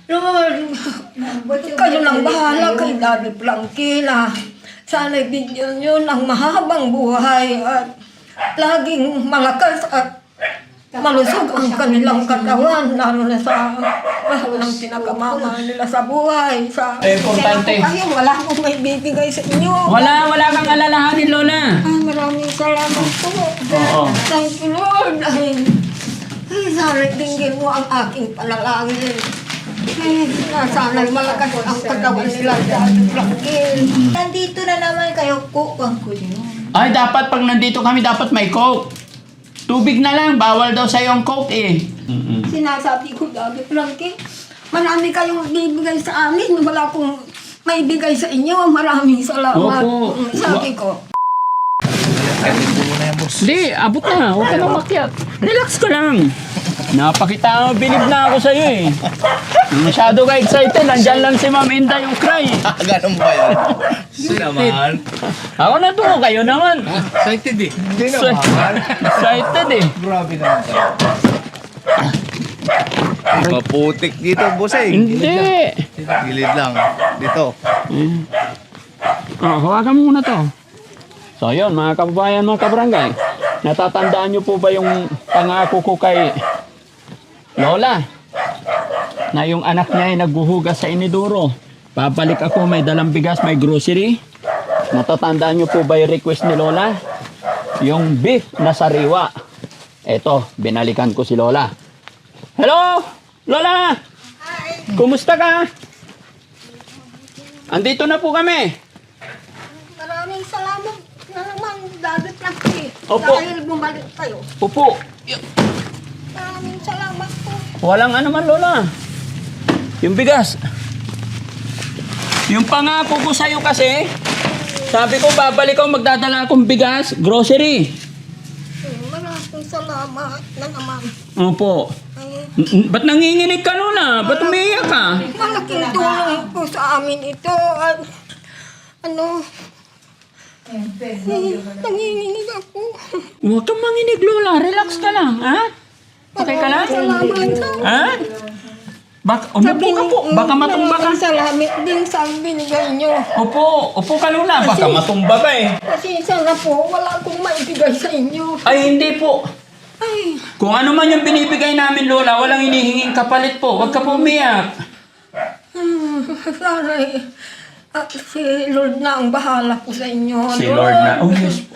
Lord, kayo lang bahala kay Daddy Frankie na sana'y bigyan nyo ng mahabang buhay at laging malakas at malusog ang kanilang katawan, lalo na sa ng pinakamama nila sa buhay. Importante. Kayo, wala akong may bibigay sa inyo. Wala kang alalahanin, Lola. Maraming salamat po. Oo. Thank you, Lord. Ay, sana'y dinggin mo ang aking panalangin. Ay, sana'y malakas ang katawan nila sa Frankie. Nandito na naman kayo, kukang ko yun. Ay, dapat pag nandito kami, dapat may Coke. Tubig na lang, bawal daw sa'yo ang Coke eh. Sinasabi ko, Daddy Frankie, marami kayong bibigay sa amin. Wala akong maibigay sa inyo. Maraming salamat. Opo. Sabi ko. Hindi, abot na. Huwag ka na makyat. Relax ka lang. Napakita mo, bilib na ako sa'yo eh. Masyado ka excited. Nandyan lang si Ma'am Inda yung cry. Ganun ba yan? Hindi naman. Ako na to, kayo naman. Excited eh. Hindi naman. Excited eh. Grabe naman. Maputik dito, bossing. Hindi. Gilid lang. Dito. Hawakan mo muna to. So yun, mga kababayan, mga kabarangay. Natatandaan nyo po ba yung pangako ko kay Lola? Na yung anak niya ay naghuhugas sa inidoro. Babalik ako, may dalang bigas, may grocery. Natatandaan nyo po ba yung request ni Lola? Yung beef na sariwa. Eto, binalikan ko si Lola. Hello! Lola! Hi! Kumusta ka? Andito na po kami. Maraming salamat na naman, Daddy Frankie. Opo. Dahil bumalik kayo. Upo. Maraming salamat po. Walang ano man, Lola. Yung bigas. Yung pangako ko sa'yo kasi, sabi ko babalik ako, magdadala akong bigas, grocery. Maraming salamat na naman. Opo. Ay, Ba't nanginginig ka, Lola? Ba't umiiyak ka? malaking tulong po sa amin ito. At ano, nanginginig ako. Huwag kang manginig, Lola. Relax ka lang, ha? Okay ka lang? Salamat. Ha? Umupo ka po. Baka matumba ka. Maraming salamat din sa binigay nyo. Upo ka, Lola. Baka matumba ka eh. Pasensya na po, wala akong maibigay sa inyo. Ay, hindi po. Ay, Kung ano man yung binibigay namin, Lola, walang hinihinging kapalit po. Huwag ka po umiyak. sorry. At si Lord na ang bahala po sa inyo. Si Lord na. Oh, yes po.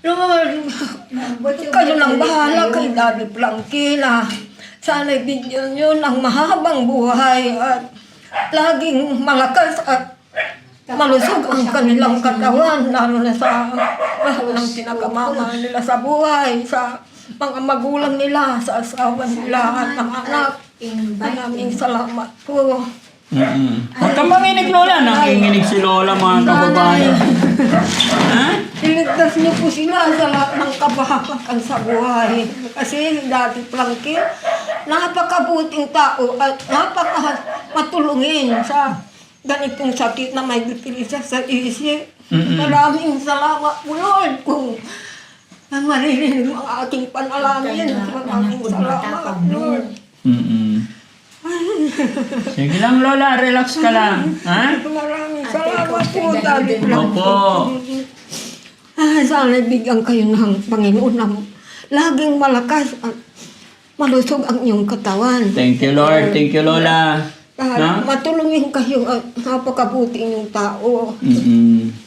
Lord, kayo lang bahala kay Daddy Frankie na sana'y bigyan nyo ng mahabang buhay at laging malakas at malusog ang kanilang katawan, lalo na sa ng pinakamama nila sa buhay, sa mga magulang nila, sa asawa nila at mga anak. Maraming salamat po. Huwag kang manginig, Lola. Nanginginig si Lola, mga kababayan. Ha? Iligtas niyo po sila sa lahat ng kabahakan sa buhay. Kasi Daddy Frankie, napakabuting tao at napakamatulungin sa ganitong sakit na may depresya sa isip. Maraming salamat po, Lord, kung maririnig ang aking panalangin. Maraming salamat, Lord. Sige lang, Lola. Relax ka lang. Ha? Maraming salamat po, Daddy Frankie. Opo. Sana bigyan kayo ng Panginoon na laging malakas at malusog ang iyong katawan. Thank you, Lord. Thank you, Lola. Matulungin kayo at napakabuti inyong tao.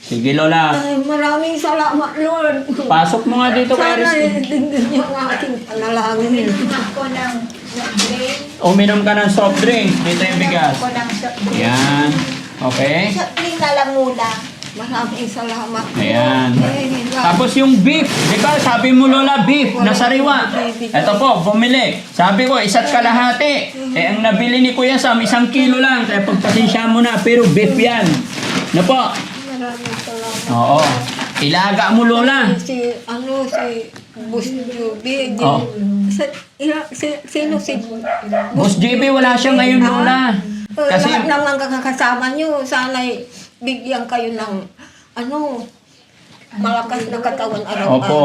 Sige, Lola. Ay, maraming salamat, Lord. Pasok mo nga dito kay Sana Rizky. dinggin niyo ang aking panalangin. Ako ng drink. Uminom ka ng soft drinks. Dito yung bigas. Ako ng shot drink. Yan. Okay? Shot drink na lang muna. Maraming salamat. Ayan. Ay, Tapos yung beef, di ba? Sabi mo, Lola, beef na sariwa. Ito po, bumili. Sabi ko, isa't kalahati. Eh, ang nabili ni Kuya Sam, 1 kilo lang. Kaya pagpasensya mo na, pero beef yan. Ano po? maraming salamat. Oo. Ilaga mo, Lola. Si Boss Juby. Oh. Sino si Boss JB, wala siya ngayon, Lola. Kasi, lahat ng mga kasama nyo, sana'y bigyan kayo ng malakas na katawan araw-araw. Opo.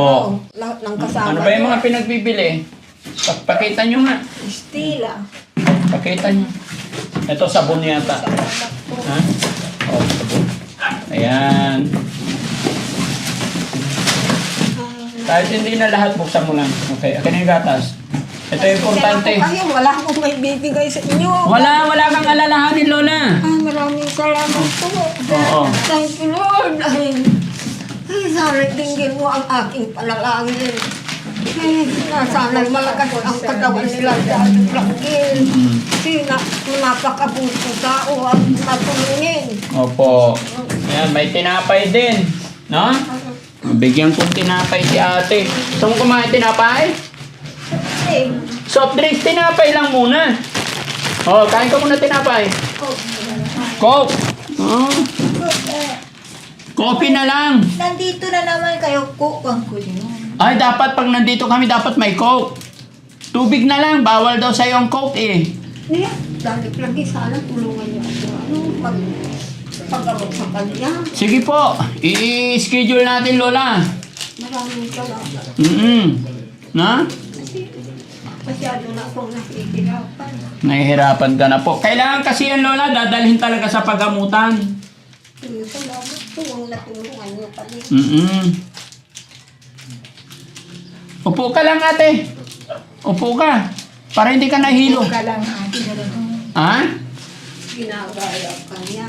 Lahat ng kasama ano ba yung mga pinagbibili? Pakita nyo nga. Stila. Pakita nyo. Ito, sabon yata. Salamat po. Ha? Oh, sabon. Ayan. Kahit hindi na lahat, buksan mo lang. Okay, akin na yung gatas. Ito yung importante. Kasi wala akong may bibigay sa inyo. Wala kang alalahanin, Lola. Maraming salamat po. Oo. Thank you, Lord. Ay, sana tingin mo ang aking panalangin. Sana'y malakas ang katawan nila sa ating langgil. Sina, napakabuti tao ang matulungin. Opo. Ayan, may tinapay din. No? Bigyan kong tinapay si ate. Gusto mo kumain tinapay? Eh, Soft drinks, tinapay lang muna. Oh, kain ka muna tinapay. Coke. Oh, coffee na lang. Nandito na naman kayo, kukang ko yun. Ay, dapat pag nandito kami, dapat may Coke. Tubig na lang. Bawal daw sa'yo ang Coke eh. lagi sana tulungan niyo ako. Paggamot sa kanya. Sige po. I-schedule natin, Lola. Maraming salamat. Na? Masyado na akong nakikirapan. Nahihirapan ka na po. Kailangan kasi yan, Lola, dadalhin talaga sa paggamutan. Salamat po ang natulungan niyo kami. Upo ka lang, ate. Upo ka. Para hindi ka nahilo. Ka lang, ate. Ha? Ginagaya kanya.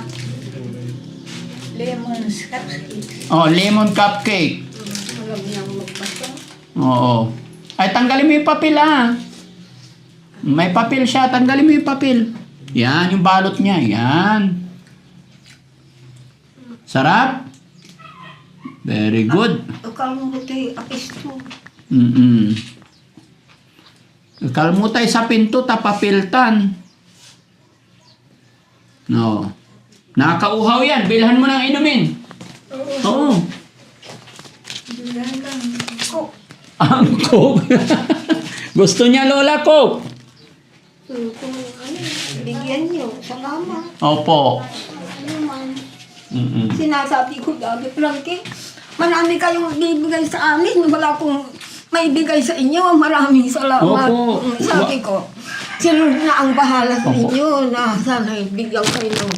Lemon cupcakes. Oh, lemon cupcake. Alam niyang magbasa. Oo. Ay, tanggalin mo yung papel, ah. May papel siya. Tanggalin mo yung papel. Yan, yung balot niya. Yan. Sarap? Very good. Kalmuti, apisto. Kalmutay sa pinto, tapapiltan. No. Nakakauhaw yan. Bilhan mo ng inumin. Oo. Ko, Ang Coke. Gusto niya, Lola, Coke. kung ano, bigyan niyo. Salamat. Opo. Ano man. Sinasabi ko dati, Frankie, marami kayong bibigay sa amin. Wala akong may bigay sa inyo. Maraming salamat. Opo. Sabi ko, sino na ang bahala sa Opo. inyo na sana bigyan kayo ng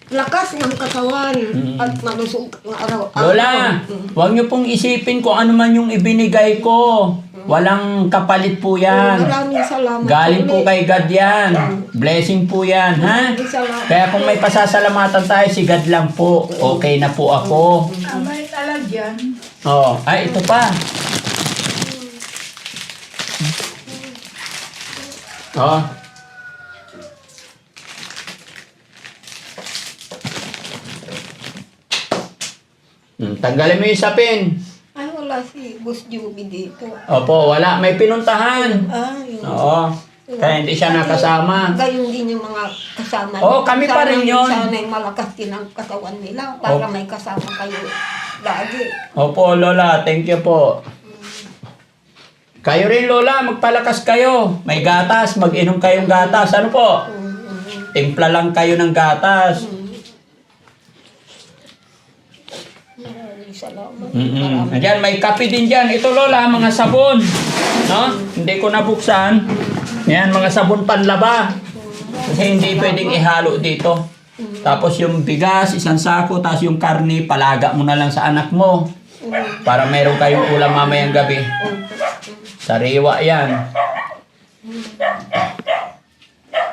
lakas ng katawan at malusog ng araw-araw. Lola, huwag niyo pong isipin kung ano man yung ibinigay ko. Walang kapalit po yan. Maraming salamat. Galing po ulit. kay God yan. Blessing po yan, ha? Maraming salamat. Kaya kung may pasasalamatan tayo, si God lang po. Okay na po ako. May talag yan. Oh, ay, ito pa. Oh. Tanggalin mo yung sapin. Ay, wala si Boss Juby dito. Opo, wala. May pinuntahan. Ay, Oo. Kaya hindi siya nakasama. Gayon din yung mga kasama. Oo, niyo. kami pa rin yun. Sana'y malakas din ang katawan nila para Oo. may kasama kayo lagi. Opo, Lola. Thank you po. Kayo rin, Lola. Magpalakas kayo. May gatas. Mag-inom kayong gatas. Ano po? Timpla lang kayo ng gatas. Maraming salamat. Ayan, may kape din dyan. Ito, Lola, mga sabon. No? Hindi ko nabuksan. Yan, mga sabon panlaba. Kasi hindi pwedeng ihalo dito. Tapos yung bigas, isang sako, tapos yung karne, palaga mo na lang sa anak mo. Para meron kayong ulam mamayang gabi. Sariwa yan.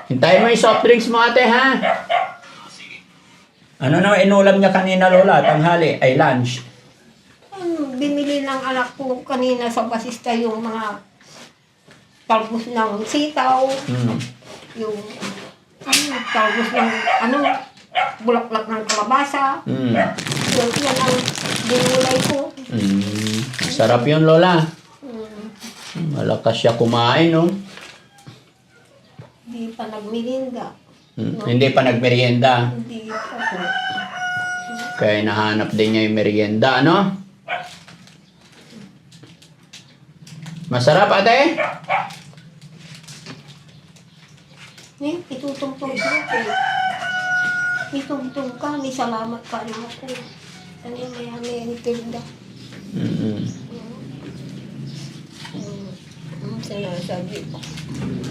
Hintayin mo yung soft drinks mo, ate, ha? Ano na inulam niya kanina, Lola? Tanghali, ay lunch. Binili ng anak ko kanina sa basista yung mga talbos ng sitaw, yung talbos ng bulaklak ng kalabasa. Yan ang binulay ko. Sarap yun, Lola. Malakas siya kumain, no? Hindi pa nagmirinda. Hindi pa nagmerienda. Hindi pa po. Kaya nahanap din niya yung merienda, ano? Masarap, ate? Itutungtong ko. Itungtong ka, may salamat ka rin ako. Ano yung may tinda. Sinasabi ko.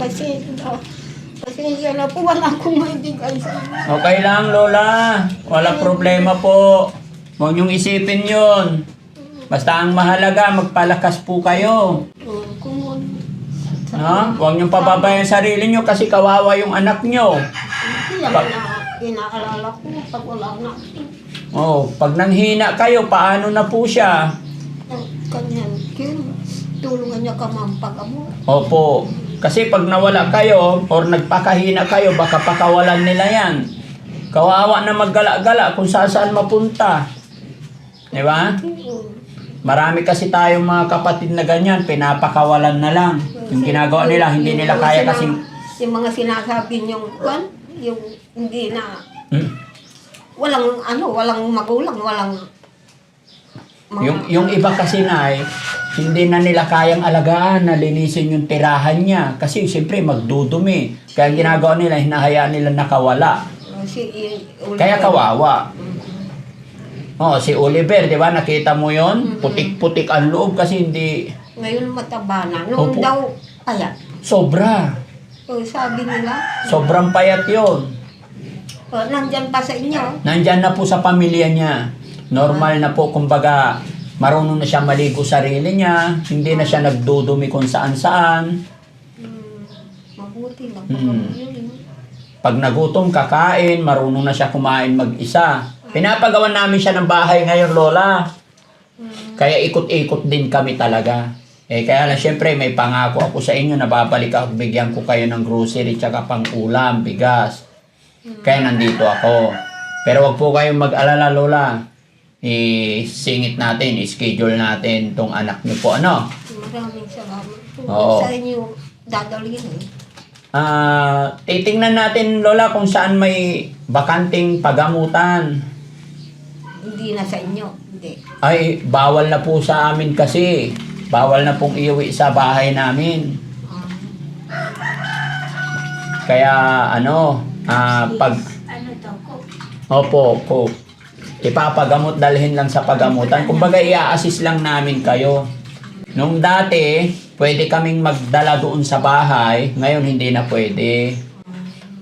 Kasi Pasensya na po, wala akong maibigay sa inyo. Okay lang, Lola. Wala problema po. Huwag niyong isipin yun. Basta ang mahalaga, magpalakas po kayo. Kung No? Huwag niyong pababayan sarili niyo kasi kawawa yung anak niyo. Hindi naman na inaalala ko pag wala na. Oh, pag nanghina kayo, paano na po siya? Kanyan, tulungan niya ka mampagamot. Opo. Kasi pag nawala kayo or nagpakahina kayo, baka pakawalan nila yan. Kawawa na maggala-gala kung saan mapunta. Di ba? Marami kasi tayong mga kapatid na ganyan, pinapakawalan na lang. Yung ginagawa nila, hindi nila kaya kasi... Yung mga sinasabi niyong kwan, yung hindi na... walang magulang, walang... Yung iba kasi na hindi na nila kayang alagaan na linisin yung tirahan niya. Kasi siyempre magdudumi. Kaya ang ginagawa nila, hinahayaan nila nakawala. Kaya kawawa. Oh, si Oliver, di ba? Nakita mo yon? Putik-putik ang loob kasi hindi... Ngayon mataba na. Noong Opo. daw, payat. Sobra. Sabi nila, Sobrang payat yon. nandyan pa sa inyo. Nandyan na po sa pamilya niya. Normal na po, kumbaga, marunong na siya maligo sarili niya. Hindi na siya nagdudumi kung saan-saan. Mabuti na. Pag nagutom, kakain. Marunong na siya kumain mag-isa. Pinapagawan namin siya ng bahay ngayon, Lola. Kaya ikot-ikot din kami talaga. Kaya lang, syempre, may pangako ako sa inyo na babalik ako, bigyan ko kayo ng grocery, tsaka pang ulam, bigas. Kaya nandito ako. Pero wag po kayong mag-alala, Lola. I-singit natin, i-schedule natin tong anak niyo po, ano? Maraming salamat po. Oo. Sa inyo, dadalhin eh. Titingnan natin, Lola, kung saan may bakanting pagamutan. Hindi na sa inyo. Hindi. Ay, bawal na po sa amin kasi. Bawal na pong iuwi sa bahay namin. Kaya, pag... Ano daw ko? Opo. Ipapagamot, dalhin lang sa pagamutan. Kumbaga, i-assist lang namin kayo. Nung dati, pwede kaming magdala doon sa bahay. Ngayon, hindi na pwede.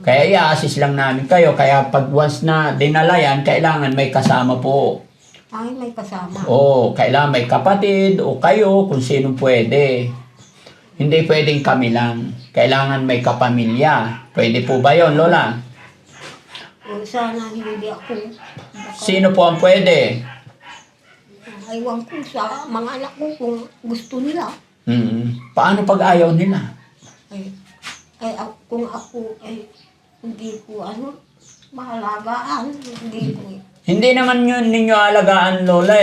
Kaya i-assist lang namin kayo. Kaya pag once na dinala yan, kailangan may kasama po. Ay, may kasama. Oo, kailangan may kapatid o kayo kung sino pwede. Hindi pwedeng kami lang. Kailangan may kapamilya. Pwede po ba yon, Lola? O, sana hindi ako. Sino po ang pwede? Aywan ko sa mga anak ko kung gusto nila. Paano pag ayaw nila? Kung ako ay hindi ko mahalagaan. Hindi ko Hindi naman yun ninyo alagaan, Lola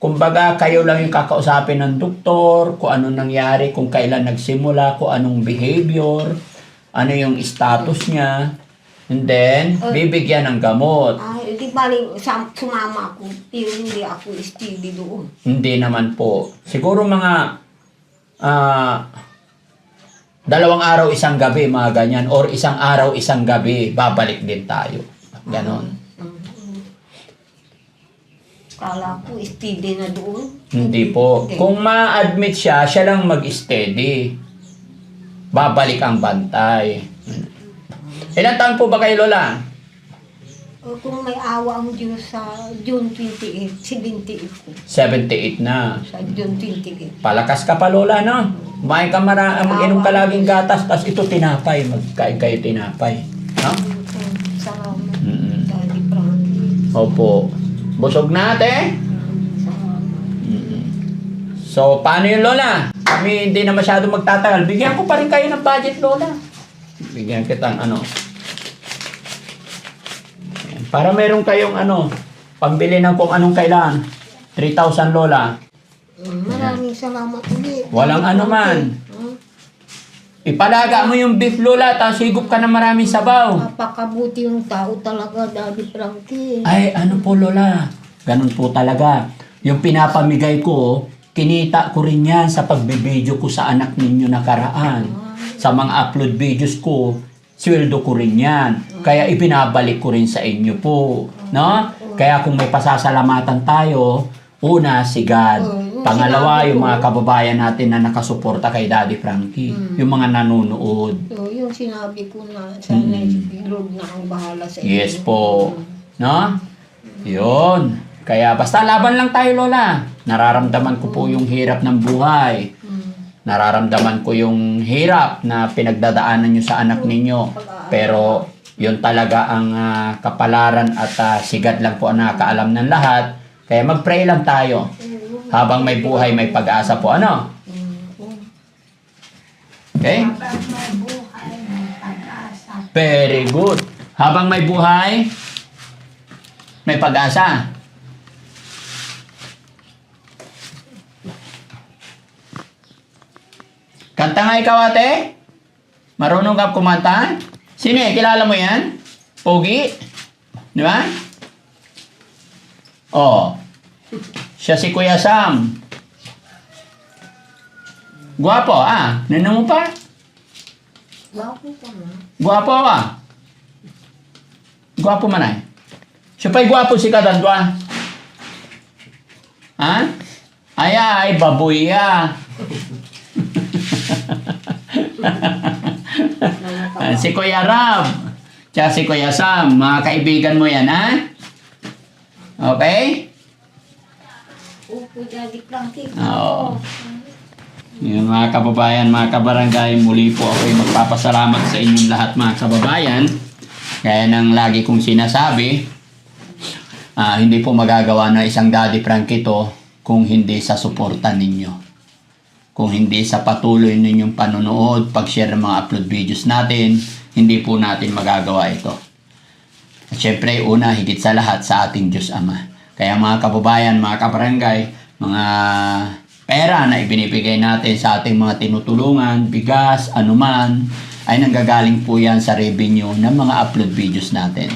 Kumbaga, kayo lang yung kakausapin ng doktor, kung anong nangyari, kung kailan nagsimula, kung anong behavior, ano yung status niya. And then, bibigyan ng gamot. Ay, di bali, sumama ako. Pero hindi ako steady doon. Hindi naman po. Siguro mga 2 araw, 1 gabi, mga ganyan. Or 1 araw, 1 gabi, babalik din tayo. Ganon. Kala ko steady na doon. Hindi po. Kung ma-admit siya, siya lang mag-steady. Babalik ang bantay. Ilan taon po ba kayo, Lola? Kung may awa ang Diyos sa June 28, 78 ko. 78 na. Sa June 28. Palakas ka pa, Lola, no? Kumain ka mag-inom ka laging gatas, tapos ito tinapay. Magkain kayo tinapay. No? Salamat. Daddy Frankie. Opo. Busog na, ate? Salamat. So, paano yun, Lola? Kami hindi na masyado magtatagal. Bigyan ko pa rin kayo ng budget, Lola. Bigyan kita ng Ayan. Para meron kayong pambili ng kung anong kailangan. 3,000, Lola. Maraming salamat ulit. Walang man. Ipalaga mo yung beef, Lola, tapos higop ka ng maraming sabaw. Napakabuti yung tao talaga, Daddy Frankie. Ay, po, Lola? Ganun po talaga. Yung pinapamigay ko, kinita ko rin yan sa pagbibideo ko sa anak ninyo nakaraan. Sa mga upload videos ko, sweldo ko rin yan. Kaya ibinabalik ko rin sa inyo po. No? Kaya kung may pasasalamatan tayo, Una, si God. Oo, yung Pangalawa, sinabi yung ko. mga kababayan natin na nakasuporta kay Daddy Frankie. Yung mga nanonood. So, yung sinabi ko na sana si Lord na ang bahala sa inyo. Yes po. No? Yun. Kaya basta laban lang tayo, Lola. Nararamdaman ko po yung hirap ng buhay. Nararamdaman ko yung hirap na pinagdadaanan nyo sa anak ninyo. Pero yun talaga ang kapalaran at sigad lang po ang nakakaalam ng lahat. Kaya mag-pray lang tayo. Habang may buhay, may pag-asa po. Ano? Okay? Habang may buhay, may pag-asa. Very good. Habang may buhay, may pag-asa. Kanta nga ikaw, ate. Marunong ka kumanta? Sino eh? Kilala mo yan? Pogi? Di ba? Oh. Siya si Kuya Sam. Guwapo, Nino mo pa? Wapo pa na. Guwapo, Guwapo man ay. Siya pa'y guwapo si Kadandwa. Ha? Ay, baboy si Kuya Rab. Tsaka si Kuya Sam. Mga kaibigan mo yan, ha? Okay? Opo, Daddy Frankie. Oo. Yung mga kababayan, mga kabarangay, muli po ako'y magpapasalamat sa inyong lahat, mga kababayan. Kaya nang lagi kong sinasabi, hindi po magagawa na isang Daddy Frankie to kung hindi sa suporta ninyo. Kung hindi sa patuloy ninyong panonood, pag-share ng mga upload videos natin, hindi po natin magagawa ito. At syempre, una, higit sa lahat sa ating Diyos Ama. Kaya mga kababayan, mga kabarangay, mga pera na ibinibigay natin sa ating mga tinutulungan, bigas, anuman, ay nanggagaling po yan sa revenue ng mga upload videos natin.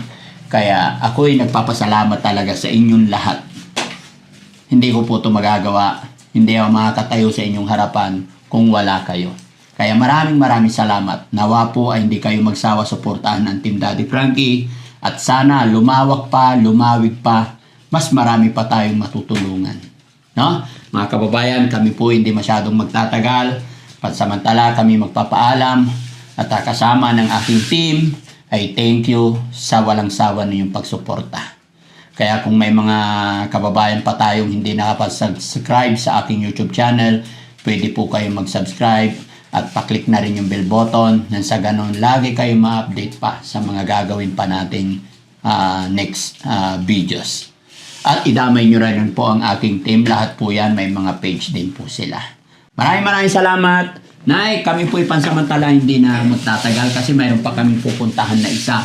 Kaya ako'y nagpapasalamat talaga sa inyong lahat. Hindi ko po ito magagawa. Hindi ako makakatayo sa inyong harapan kung wala kayo. Kaya maraming salamat. Nawa po ay hindi kayo magsawa suportahan ng Team Daddy Frankie. At sana lumawak pa, lumawig pa, mas marami pa tayong matutulungan. No? Mga kababayan, kami po hindi masyadong magtatagal. Pansamantala kami magpapaalam. At kasama ng aking team ay thank you sa walang sawa ninyong pagsuporta. Kaya kung may mga kababayan pa tayong hindi nakapag-subscribe sa aking YouTube channel, pwede po kayong mag-subscribe at paklik na rin yung bell button nang sa ganon lagi kayong ma-update pa sa mga gagawin pa nating next videos. At idamay nyo rin po ang aking team. Lahat po yan, may mga page din po sila. Maraming salamat. Nay, kami po'y pansamantala hindi na magtatagal kasi mayroon pa kaming pupuntahan na isa.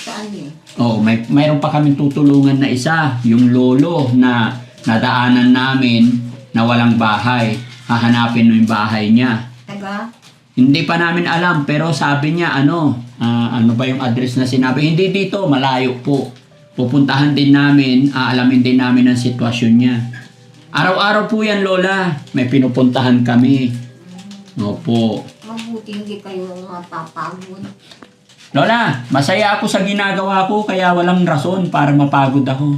Saan yun? Oo, mayroon pa kaming tutulungan na isa. Yung lolo na nadaanan namin na walang bahay. Hahanapin mo yung bahay niya. Taga? Hindi pa namin alam, pero sabi niya, ano ba yung address na sinabi? Hindi dito, malayo po. Pupuntahan din namin, aalamin din namin ang sitwasyon niya. Araw-araw po yan, Lola. May pinupuntahan kami. Opo. Mabuti hindi kayo mapapagod. Lola, masaya ako sa ginagawa ko, kaya walang rason para mapagod ako.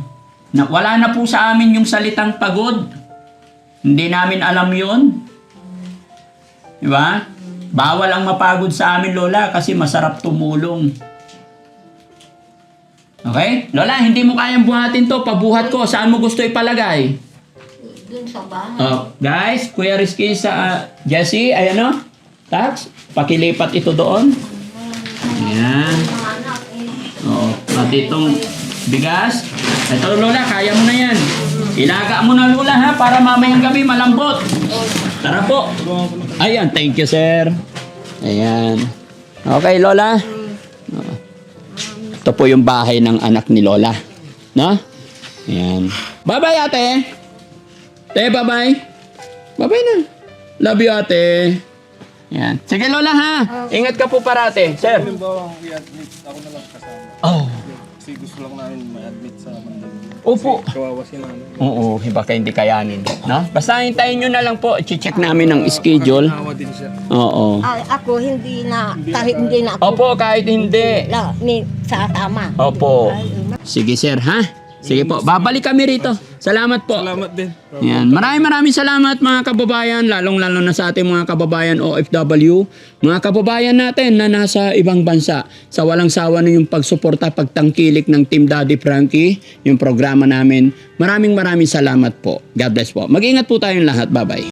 Wala na po sa amin yung salitang pagod. Hindi namin alam yon. Diba? Bawal ang mapagod sa amin, Lola, kasi masarap tumulong. Okay? Lola, hindi mo kayang buhatin to. Pabuhat ko. Saan mo gusto ipalagay? Dun sa bahay. Guys, Kuya Rizky sa Jessie, ayan o. Tax, pakilipat ito doon. Ayan. Mga anak eh. Oo. Pati itong bigas. Ito, Lola, kaya mo na yan. Ilaga mo na, Lola, ha, para mamayang gabi malambot. Tara po. Ayan, thank you, sir. Ayan. Okay, Lola. Ito po yung bahay ng anak ni Lola. No? Ayan. Bye-bye, ate. Ate, bye-bye. Bye-bye na. Love you, ate. Ayan. Sige, Lola, ha. Ingat ka po parate. Sir. Halimbawa, i-admit ako na lang kasama. Oh. Kasi gusto lang namin ma-admit sa Mandaluyong. Opo. Kawawa si nanay. Oo, baka hindi kayanin. No? Basta hintayin nyo na lang po. I-check namin ang schedule. Kawawa din siya. Oo. Ako hindi na, kahit hindi na ako Opo, kahit hindi. sa tama. Opo. Sige, sir, ha? Sige po, babalik kami rito. Salamat po. Salamat din. Yan. Maraming salamat mga kababayan, lalong-lalo na sa ating mga kababayan OFW, mga kababayan natin na nasa ibang bansa. Sa walang sawa na yung pagsuporta, pagtangkilik ng Team Daddy Frankie, yung programa namin. Maraming salamat po. God bless po. Mag-ingat po tayong lahat. Bye-bye.